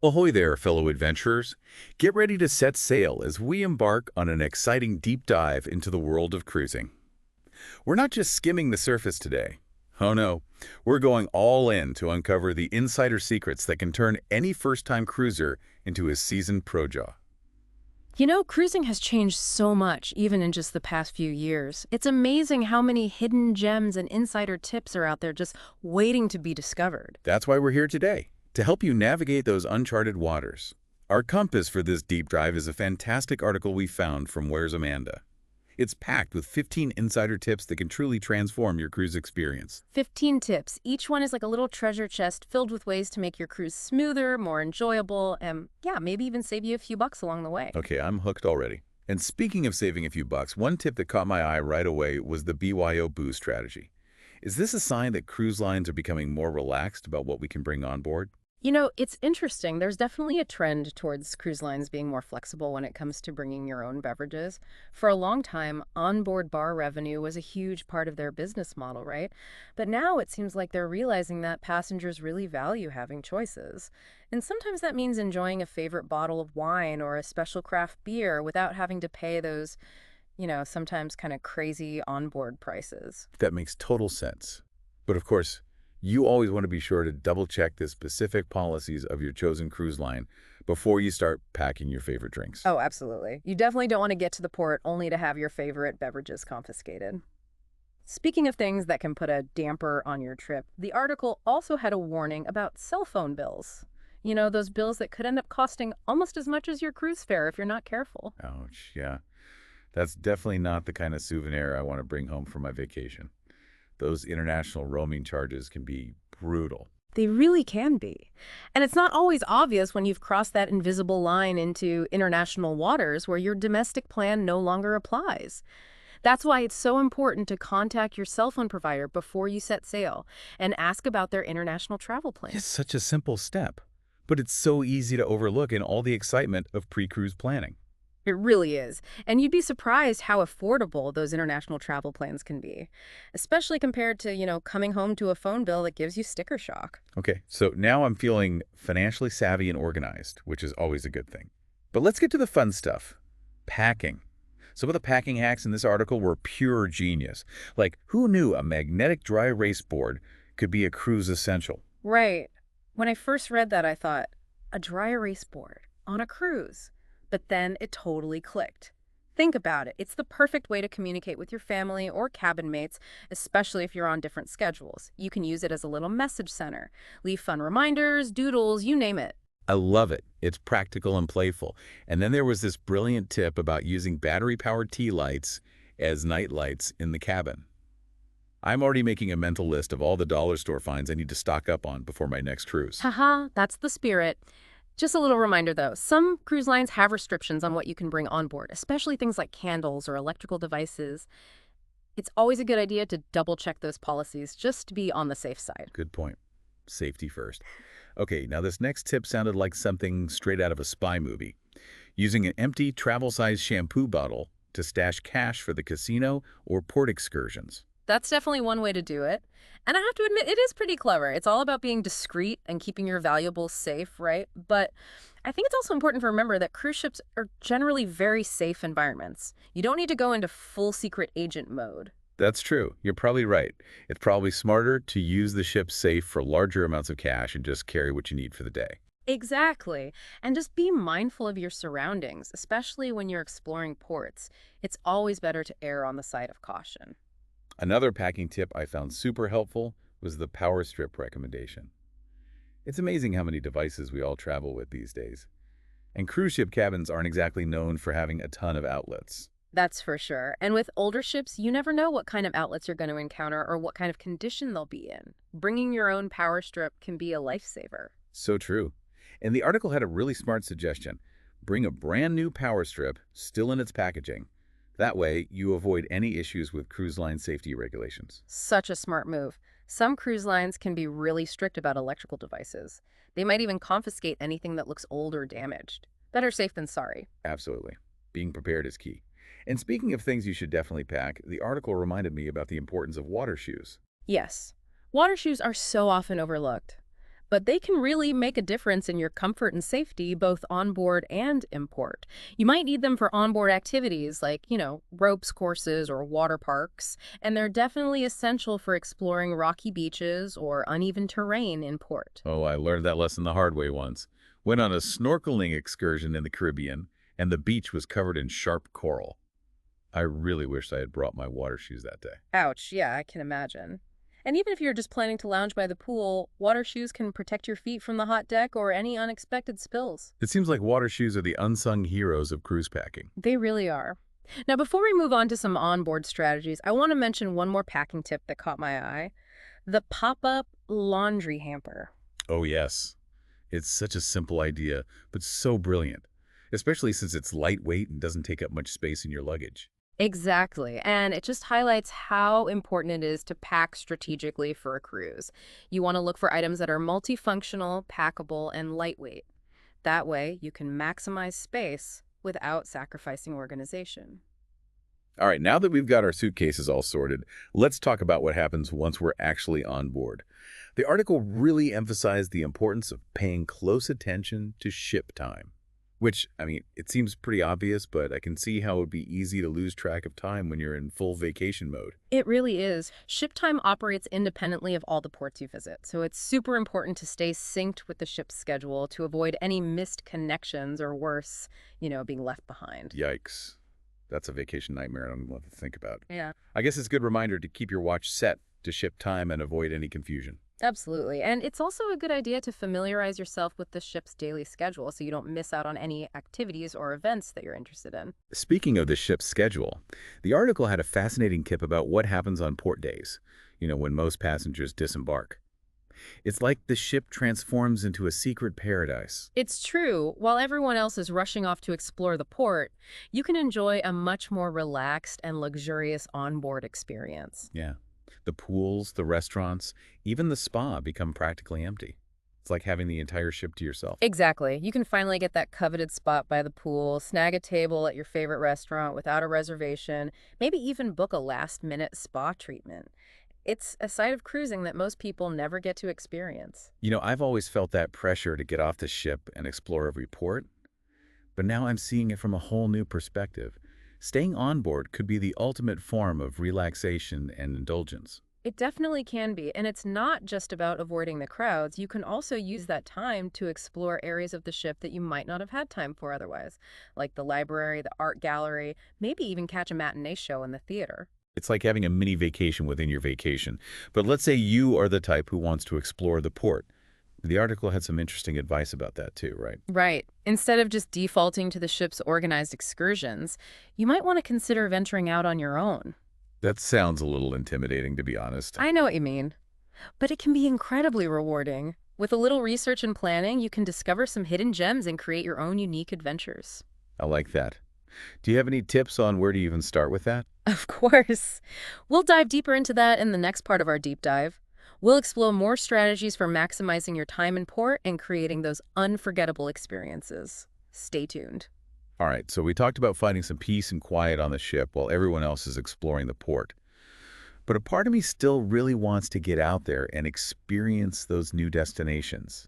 Ahoy there, fellow adventurers. Get ready to set sail as we embark on an exciting deep dive into the world of cruising. We're not just skimming the surface today. Oh no, we're going all in to uncover the insider secrets that can turn any first-time cruiser into a seasoned pro jaw. You know, cruising has changed so much, even in just the past few years. It's amazing how many hidden gems and insider tips are out there just waiting to be discovered. That's why we're here today, to help you navigate those uncharted waters. Our compass for this deep dive is a fantastic article we found from Where's Amanda. It's packed with 15 insider tips that can truly transform your cruise experience. 15 tips. Each one is like a little treasure chest filled with ways to make your cruise smoother, more enjoyable, and yeah, maybe even save you a few bucks along the way. Okay, I'm hooked already. And speaking of saving a few bucks, one tip that caught my eye right away was the BYOBoo strategy. Is this a sign that cruise lines are becoming more relaxed about what we can bring on board? You know, it's interesting. There's definitely a trend towards cruise lines being more flexible when it comes to bringing your own beverages. For a long time, onboard bar revenue was a huge part of their business model, right? But now it seems like they're realizing that passengers really value having choices. And sometimes that means enjoying a favorite bottle of wine or a special craft beer without having to pay those, sometimes kind of crazy onboard prices. That makes total sense. But of course, you always want to be sure to double-check the specific policies of your chosen cruise line before you start packing your favorite drinks. Oh, absolutely. You definitely don't want to get to the port only to have your favorite beverages confiscated. Speaking of things that can put a damper on your trip, the article also had a warning about cell phone bills. You know, those bills that could end up costing almost as much as your cruise fare if you're not careful. Ouch, yeah. That's definitely not the kind of souvenir I want to bring home for my vacation. Those international roaming charges can be brutal. They really can be. And it's not always obvious when you've crossed that invisible line into international waters where your domestic plan no longer applies. That's why it's so important to contact your cell phone provider before you set sail and ask about their international travel It's plans. such a simple step, but it's so easy to overlook in all the excitement of pre-cruise planning. It really is. And you'd be surprised how affordable those international travel plans can be, especially compared to, coming home to a phone bill that gives you sticker shock. Okay, so now I'm feeling financially savvy and organized, which is always a good thing. But let's get to the fun stuff. Packing. Some of the packing hacks in this article were pure genius. Like, who knew a magnetic dry erase board could be a cruise essential? Right. When I first read that, I thought, a dry erase board on a cruise. But then it totally clicked. Think about it. It's the perfect way to communicate with your family or cabin mates, especially if you're on different schedules. You can use it as a little message center. Leave fun reminders, doodles, you name it. I love it. It's practical and playful. And then there was this brilliant tip about using battery-powered tea lights as night lights in the cabin. I'm already making a mental list of all the dollar store finds I need to stock up on before my next cruise. Haha, that's the spirit. Just a little reminder though, some cruise lines have restrictions on what you can bring on board, especially things like candles or electrical devices. It's always a good idea to double check those policies just to be on the safe side. Good point. Safety first. Okay, now this next tip sounded like something straight out of a spy movie. Using an empty travel-size shampoo bottle to stash cash for the casino or port excursions. That's definitely one way to do it. And I have to admit, it is pretty clever. It's all about being discreet and keeping your valuables safe, right? But I think it's also important to remember that cruise ships are generally very safe environments. You don't need to go into full secret agent mode. That's true. You're probably right. It's probably smarter to use the ship safe for larger amounts of cash and just carry what you need for the day. Exactly. And just be mindful of your surroundings, especially when you're exploring ports. It's always better to err on the side of caution. Another packing tip I found super helpful was the power strip recommendation. It's amazing how many devices we all travel with these days. And cruise ship cabins aren't exactly known for having a ton of outlets. That's for sure. And with older ships, you never know what kind of outlets you're going to encounter or what kind of condition they'll be in. Bringing your own power strip can be a lifesaver. So true. And the article had a really smart suggestion. Bring a brand new power strip, still in its packaging. That way, you avoid any issues with cruise line safety regulations. Such a smart move. Some cruise lines can be really strict about electrical devices. They might even confiscate anything that looks old or damaged. Better safe than sorry. Absolutely. Being prepared is key. And speaking of things you should definitely pack, the article reminded me about the importance of water shoes. Yes, water shoes are so often overlooked. but they can really make a difference in your comfort and safety, both onboard and import. You might need them for onboard activities like, ropes courses or water parks, and they're definitely essential for exploring rocky beaches or uneven terrain in port. Oh, I learned that lesson the hard way once. Went on a snorkeling excursion in the Caribbean, and the beach was covered in sharp coral. I really wished I had brought my water shoes that day. Ouch, yeah, I can imagine. And even if you're just planning to lounge by the pool, water shoes can protect your feet from the hot deck or any unexpected spills. It seems like water shoes are the unsung heroes of cruise packing. They really are. Now, before we move on to some onboard strategies, I want to mention one more packing tip that caught my eye: the pop-up laundry hamper. Oh, yes. It's such a simple idea, but so brilliant, especially since it's lightweight and doesn't take up much space in your luggage. Exactly. And it just highlights how important it is to pack strategically for a cruise. You want to look for items that are multifunctional, packable, and lightweight. That way, you can maximize space without sacrificing organization. All right, now that we've got our suitcases all sorted, let's talk about what happens once we're actually on board. The article really emphasized the importance of paying close attention to ship time. Which, I mean, it seems pretty obvious, but I can see how it would be easy to lose track of time when you're in full vacation mode. It really is. Ship time operates independently of all the ports you visit, so it's super important to stay synced with the ship's schedule to avoid any missed connections or worse, being left behind. Yikes. That's a vacation nightmare I don't love to think about. Yeah. I guess it's a good reminder to keep your watch set to ship time and avoid any confusion. Absolutely. And it's also a good idea to familiarize yourself with the ship's daily schedule so you don't miss out on any activities or events that you're interested in. Speaking of the ship's schedule, the article had a fascinating tip about what happens on port days, when most passengers disembark. It's like the ship transforms into a secret paradise. It's true. While everyone else is rushing off to explore the port, you can enjoy a much more relaxed and luxurious onboard experience. Yeah. The pools, the restaurants, even the spa become practically empty. It's like having the entire ship to yourself. Exactly. You can finally get that coveted spot by the pool, snag a table at your favorite restaurant without a reservation, maybe even book a last-minute spa treatment. It's a side of cruising that most people never get to experience. I've always felt that pressure to get off the ship and explore every port, but now I'm seeing it from a whole new perspective. Staying on board could be the ultimate form of relaxation and indulgence. It definitely can be, and it's not just about avoiding the crowds. You can also use that time to explore areas of the ship that you might not have had time for otherwise, like the library, the art gallery, maybe even catch a matinee show in the theater. It's like having a mini vacation within your vacation. But let's say you are the type who wants to explore the port. The article had some interesting advice about that too, right? Right. Instead of just defaulting to the ship's organized excursions, you might want to consider venturing out on your own. That sounds a little intimidating, to be honest. I know what you mean, but it can be incredibly rewarding. With a little research and planning, you can discover some hidden gems and create your own unique adventures. I like that. Do you have any tips on where to even start with that? Of course. We'll dive deeper into that in the next part of our deep dive. We'll explore more strategies for maximizing your time in port and creating those unforgettable experiences. Stay tuned. All right, so we talked about finding some peace and quiet on the ship while everyone else is exploring the port. But a part of me still really wants to get out there and experience those new destinations.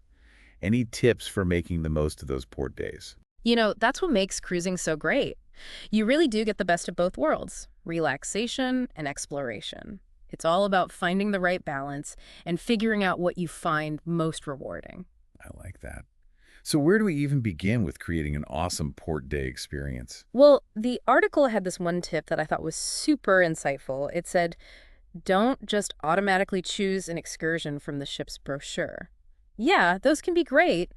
Any tips for making the most of those port days? That's what makes cruising so great. You really do get the best of both worlds, relaxation and exploration. It's all about finding the right balance and figuring out what you find most rewarding. I like that. So where do we even begin with creating an awesome port day experience? Well, the article had this one tip that I thought was super insightful. It said, don't just automatically choose an excursion from the ship's brochure. Yeah, those can be great,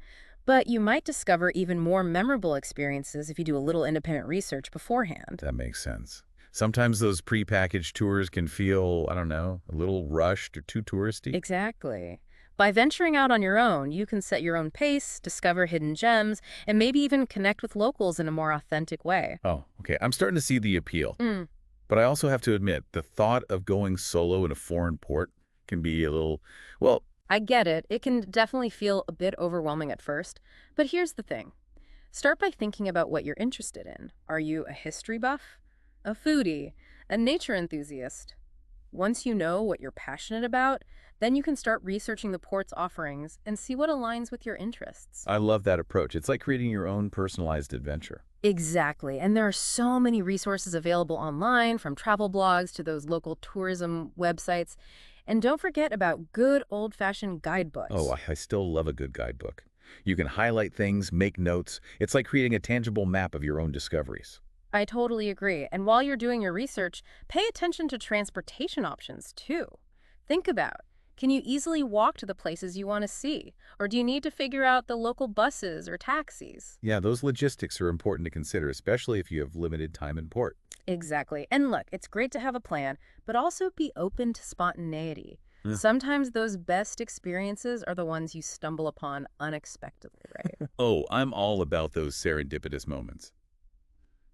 but you might discover even more memorable experiences if you do a little independent research beforehand. That makes sense. Sometimes those prepackaged tours can feel, I don't know, a little rushed or too touristy. Exactly. By venturing out on your own, you can set your own pace, discover hidden gems, and maybe even connect with locals in a more authentic way. Oh, okay. I'm starting to see the appeal. Mm. But I also have to admit, the thought of going solo in a foreign port can be a little, well, I get it. It can definitely feel a bit overwhelming at first. But here's the thing. Start by thinking about what you're interested in. Are you a history buff? A foodie? A nature enthusiast? Once you know what you're passionate about, then you can start researching the port's offerings and see what aligns with your interests. I love that approach. It's like creating your own personalized adventure. Exactly. And there are so many resources available online, from travel blogs to those local tourism websites. And don't forget about good old-fashioned Oh, guidebooks. I still love a good guidebook. You can highlight things, make notes. It's like creating a tangible map of your own discoveries. I totally agree. And while you're doing your research, pay attention to transportation options too. Think about, can you easily walk to the places you want to see? Or do you need to figure out the local buses or taxis? Yeah, those logistics are important to consider, especially if you have limited time in port. Exactly. And look, it's great to have a plan, but also be open to spontaneity. Yeah. Sometimes those best experiences are the ones you stumble upon unexpectedly, right? Oh, I'm all about those serendipitous moments.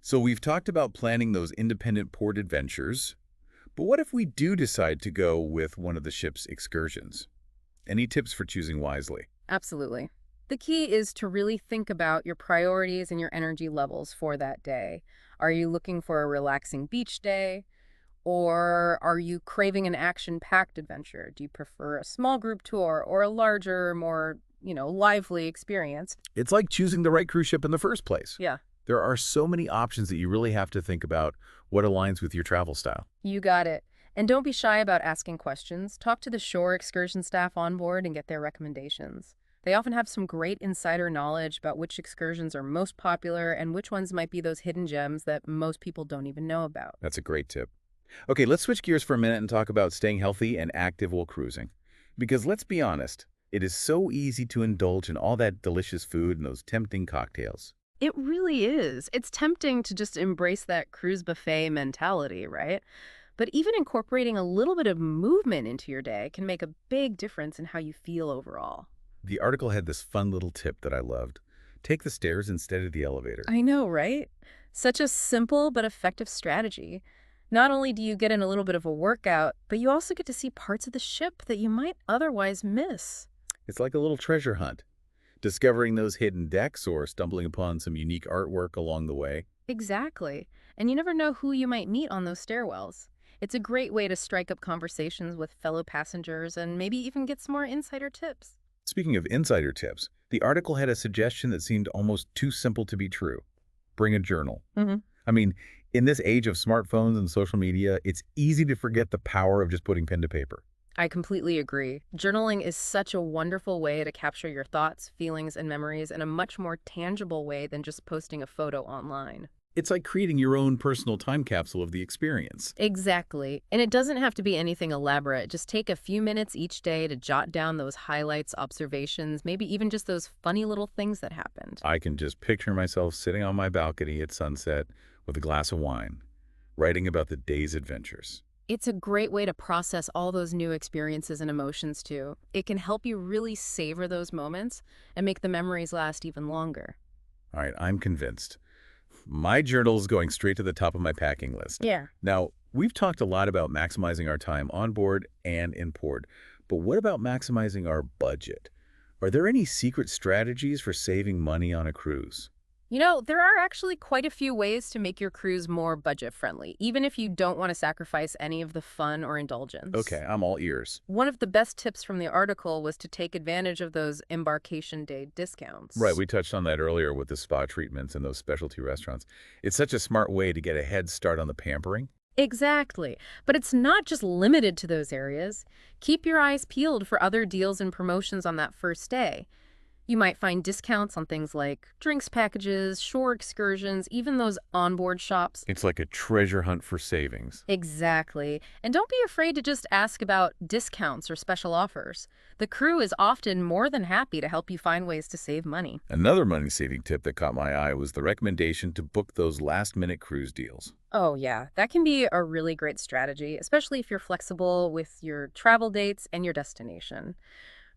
So we've talked about planning those independent port adventures, but what if we do decide to go with one of the ship's excursions? Any tips for choosing wisely? Absolutely. The key is to really think about your priorities and your energy levels for that day. Are you looking for a relaxing beach day? Or are you craving an action-packed adventure? Do you prefer a small group tour or a larger, more, lively experience? It's like choosing the right cruise ship in the first place. Yeah, There are so many options that you really have to think about what aligns with your travel style. you got it. And don't be shy about asking questions. Talk to the shore excursion staff on board and get their recommendations. They often have some great insider knowledge about which excursions are most popular and which ones might be those hidden gems that most people don't even know about. That's a great tip. Okay, let's switch gears for a minute and talk about staying healthy and active while cruising. Because let's be honest, it is so easy to indulge in all that delicious food and those tempting cocktails. It really is. It's tempting to just embrace that cruise buffet mentality, right? But even incorporating a little bit of movement into your day can make a big difference in how you feel overall. The article had this fun little tip that I loved. Take the stairs instead of the elevator. I know, right? Such a simple but effective strategy. Not only do you get in a little bit of a workout, but you also get to see parts of the ship that you might otherwise miss. It's like a little treasure hunt, discovering those hidden decks or stumbling upon some unique artwork along the way. Exactly. And you never know who you might meet on those stairwells. It's a great way to strike up conversations with fellow passengers and maybe even get some more insider tips. Speaking of insider tips, the article had a suggestion that seemed almost too simple to be true. Bring a journal. Hmm. I mean, in this age of smartphones and social media, it's easy to forget the power of just putting pen to paper. I completely agree. Journaling is such a wonderful way to capture your thoughts, feelings, and memories in a much more tangible way than just posting a photo online. It's like creating your own personal time capsule of the experience. Exactly. And it doesn't have to be anything elaborate. Just take a few minutes each day to jot down those highlights, observations, maybe even just those funny little things that happened. I can just picture myself sitting on my balcony at sunset with a glass of wine, writing about the day's adventures. It's a great way to process all those new experiences and emotions too. It can help you really savor those moments and make the memories last even longer. All right, I'm convinced. My journal is going straight to the top of my packing list. Yeah. Now, we've talked a lot about maximizing our time on board and in port, but what about maximizing our budget? Are there any secret strategies for saving money on a cruise? There are actually quite a few ways to make your cruise more budget-friendly, even if you don't want to sacrifice any of the fun or indulgence. Okay, I'm all ears. One of the best tips from the article was to take advantage of those embarkation day discounts. Right, we touched on that earlier with the spa treatments and those specialty restaurants. It's such a smart way to get a head start on the pampering. Exactly. But it's not just limited to those areas. Keep your eyes peeled for other deals and promotions on that first day. You might find discounts on things like drinks packages, shore excursions, even those onboard shops. It's like a treasure hunt for savings. Exactly. And don't be afraid to just ask about discounts or special offers. The crew is often more than happy to help you find ways to save money. Another money-saving tip that caught my eye was the recommendation to book those last-minute cruise deals. Oh, yeah, that can be a really great strategy, especially if you're flexible with your travel dates and your destination.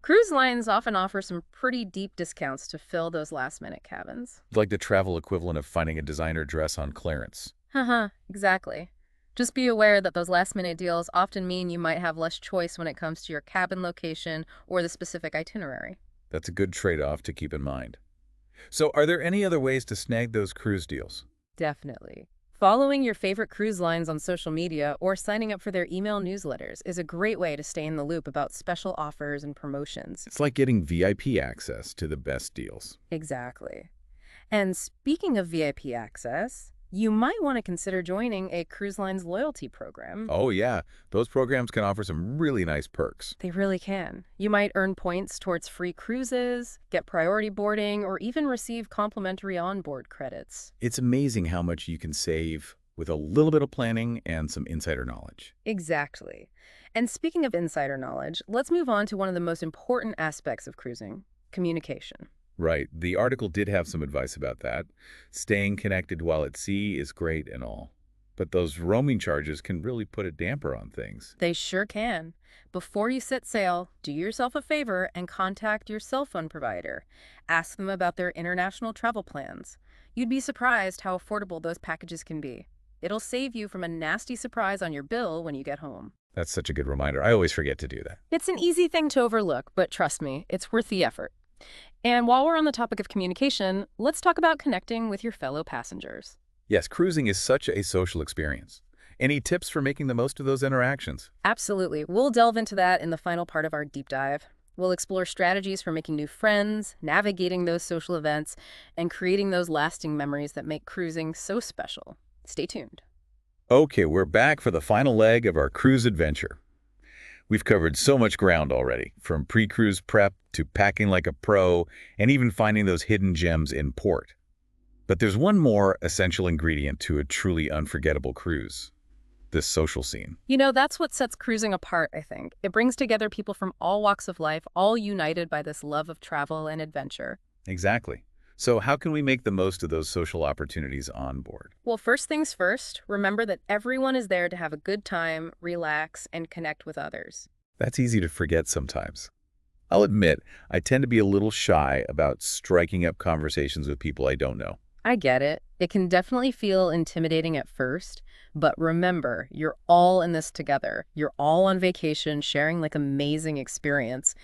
Cruise lines often offer some pretty deep discounts to fill those last-minute cabins. It's like the travel equivalent of finding a designer dress on clearance. Haha, exactly. Just be aware that those last-minute deals often mean you might have less choice when it comes to your cabin location or the specific itinerary. That's a good trade-off to keep in mind. So are there any other ways to snag those cruise deals? Definitely. Following your favorite cruise lines on social media or signing up for their email newsletters is a great way to stay in the loop about special offers and promotions. It's like getting VIP access to the best deals. Exactly. And speaking of VIP access, you might want to consider joining a cruise line's loyalty program. Oh yeah, those programs can offer some really nice perks. They really can. You might earn points towards free cruises, get priority boarding, or even receive complimentary onboard credits. It's amazing how much you can save with a little bit of planning and some insider knowledge. Exactly. And speaking of insider knowledge, let's move on to one of the most important aspects of cruising, communication. Right, the article did have some advice about that. Staying connected while at sea is great and all, but those roaming charges can really put a damper on things. They sure can. Before you set sail, do yourself a favor and contact your cell phone provider. Ask them about their international travel plans. You'd be surprised how affordable those packages can be. It'll save you from a nasty surprise on your bill when you get home. That's such a good reminder. I always forget to do that. It's an easy thing to overlook, but trust me, it's worth the effort. And while we're on the topic of communication, let's talk about connecting with your fellow passengers. Yes, cruising is such a social experience. Any tips for making the most of those interactions? Absolutely. We'll delve into that in the final part of our deep dive. We'll explore strategies for making new friends, navigating those social events, and creating those lasting memories that make cruising so special. Stay tuned. Okay, we're back for the final leg of our cruise adventure. We've covered so much ground already, from pre-cruise prep to packing like a pro, and even finding those hidden gems in port. But there's one more essential ingredient to a truly unforgettable cruise: this social scene. You know, that's what sets cruising apart, I think. It brings together people from all walks of life, all united by this love of travel and adventure. Exactly. So how can we make the most of those social opportunities on board? Well, first things first, remember that everyone is there to have a good time, relax, and connect with others. That's easy to forget sometimes. I'll admit, I tend to be a little shy about striking up conversations with people I don't know. I get it. It can definitely feel intimidating at first, but remember, you're all in this together. You're all on vacation, sharing like amazing experience.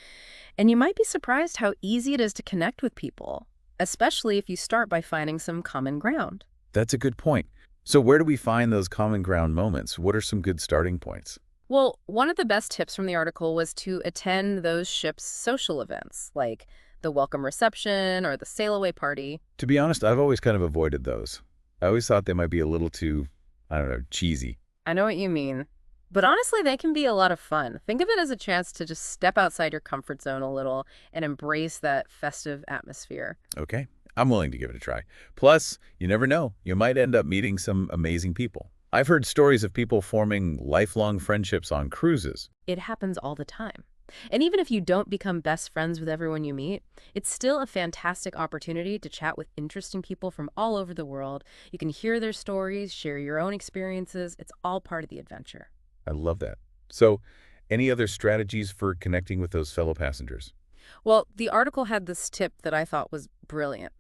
And you might be surprised how easy it is to connect with people, especially if you start by finding some common ground. That's a good point. So where do we find those common ground moments? What are some good starting points? Well, one of the best tips from the article was to attend those ships' social events, like the welcome reception or the sail away party. To be honest, I've always kind of avoided those. I always thought they might be a little too, I don't know, cheesy. I know what you mean. But honestly, they can be a lot of fun. Think of it as a chance to just step outside your comfort zone a little and embrace that festive atmosphere. Okay, I'm willing to give it a try. Plus, you never know, you might end up meeting some amazing people. I've heard stories of people forming lifelong friendships on cruises. It happens all the time. And even if you don't become best friends with everyone you meet, it's still a fantastic opportunity to chat with interesting people from all over the world. You can hear their stories, share your own experiences. It's all part of the adventure. I love that. So, any other strategies for connecting with those fellow passengers? Well, the article had this tip that I thought was brilliant.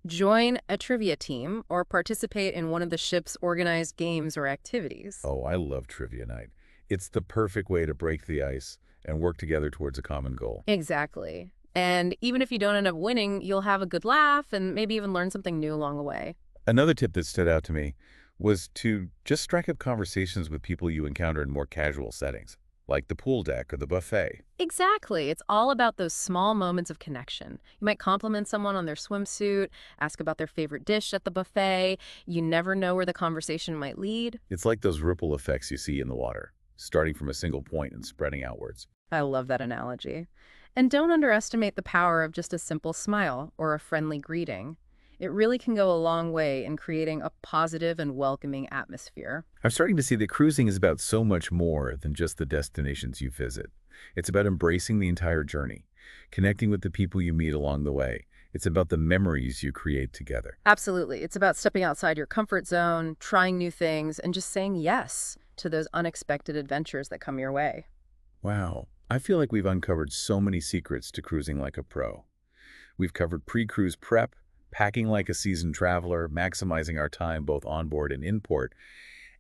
Join a trivia team or participate in one of the ship's organized games or activities. Oh, I love trivia night. It's the perfect way to break the ice and work together towards a common goal. Exactly. And even if you don't end up winning, you'll have a good laugh and maybe even learn something new along the way. Another tip that stood out to me was to just strike up conversations with people you encounter in more casual settings, like the pool deck or the buffet. Exactly. It's all about those small moments of connection. You might compliment someone on their swimsuit, ask about their favorite dish at the buffet. You never know where the conversation might lead. It's like those ripple effects you see in the water, starting from a single point and spreading outwards. I love that analogy. And don't underestimate the power of just a simple smile or a friendly greeting. It really can go a long way in creating a positive and welcoming atmosphere. I'm starting to see that cruising is about so much more than just the destinations you visit. It's about embracing the entire journey, connecting with the people you meet along the way. It's about the memories you create together. Absolutely. It's about stepping outside your comfort zone, trying new things, and just saying yes to those unexpected adventures that come your way. Wow, I feel like we've uncovered so many secrets to cruising like a pro. We've covered pre-cruise prep, packing like a seasoned traveler, maximizing our time both on board and in port,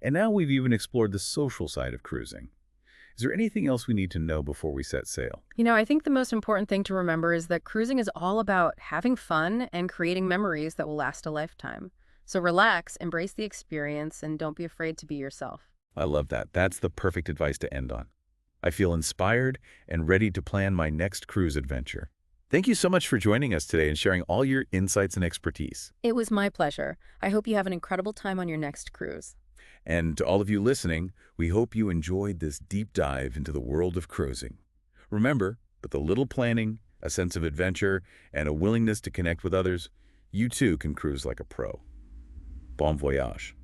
and now we've even explored the social side of cruising. Is there anything else we need to know before we set sail? You know, I think the most important thing to remember is that cruising is all about having fun and creating memories that will last a lifetime. So relax, embrace the experience, and don't be afraid to be yourself. I love that. That's the perfect advice to end on. I feel inspired and ready to plan my next cruise adventure. Thank you so much for joining us today and sharing all your insights and expertise. It was my pleasure. I hope you have an incredible time on your next cruise. And to all of you listening, we hope you enjoyed this deep dive into the world of cruising. Remember, with a little planning, a sense of adventure, and a willingness to connect with others, you too can cruise like a pro. Bon voyage.